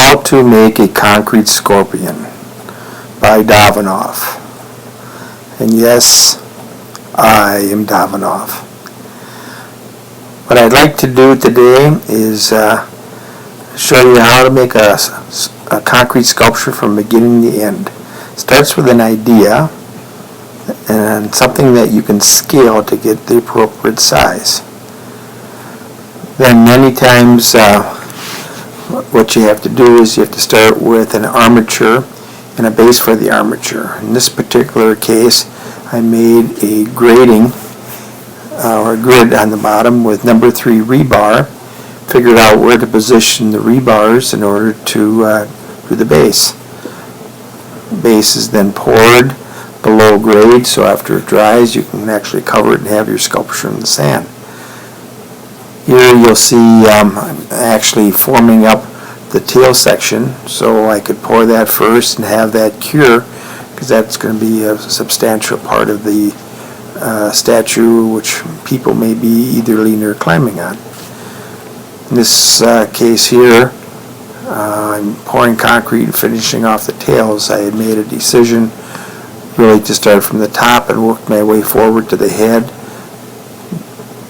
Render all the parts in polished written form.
How to Make a Concrete Scorpion by Davinoff. And yes, I am Davinoff. What I'd like to do today is show you how to make a concrete sculpture from beginning to end. It starts with an idea and something that you can scale to get the appropriate size. Then many times what you have to do is you have to start with an armature and a base for the armature. In this particular case, I made a grating or a grid on the bottom with number 3 rebar. Figured out where to position the rebars in order to do the base. Base is then poured below grade, so after it dries you can actually cover it and have your sculpture in the sand. Here you'll see I'm actually forming up the tail section, so I could pour that first and have that cure, because that's going to be a substantial part of the statue which people may be either leaning or climbing on. In this case here, I'm pouring concrete and finishing off the tails. I had made a decision really to start from the top and work my way forward to the head,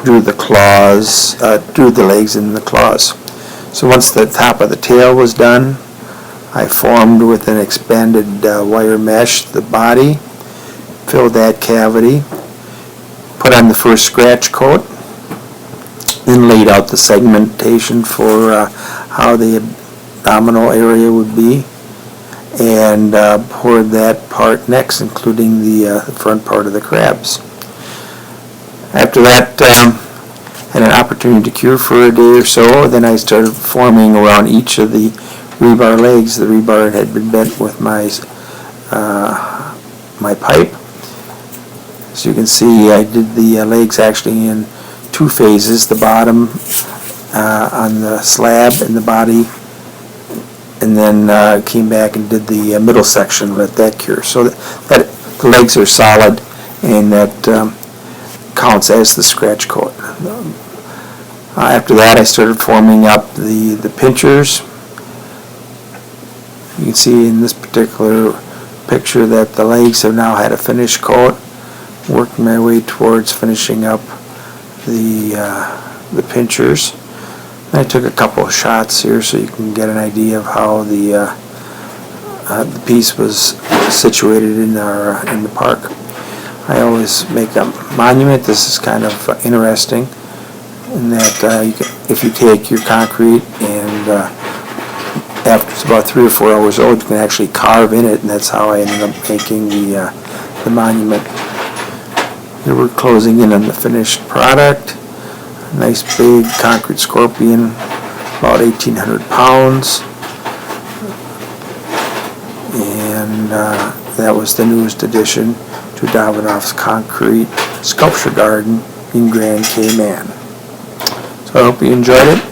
drew the claws, drew the legs and the claws. So once the top of the tail was done, I formed with an expanded wire mesh the body, filled that cavity, put on the first scratch coat, then laid out the segmentation for how the abdominal area would be, and poured that part next, including the front part of the crabs. After that, had an opportunity to cure for a day or so. Then I started forming around each of the rebar legs. The rebar had been bent with my my pipe. So you can see I did the legs actually in 2 phases. The bottom on the slab and the body, and then came back and did the middle section, let that cure. So that the legs are solid, and that counts as the scratch coat. After that I started forming up the pinchers. You can see in this particular picture that the legs have now had a finish coat. Working my way towards finishing up the pinchers. I took a couple of shots here so you can get an idea of how the piece was situated in the park. I always make a monument. This is kind of interesting in that if you take your concrete and after it's about 3 or 4 hours old, you can actually carve in it, and that's how I ended up making the monument. Here we're closing in on the finished product. A nice big concrete scorpion, about 1,800 pounds. And that was the newest addition to Davinoff's Concrete Sculpture Garden in Grand Cayman. So I hope you enjoyed it.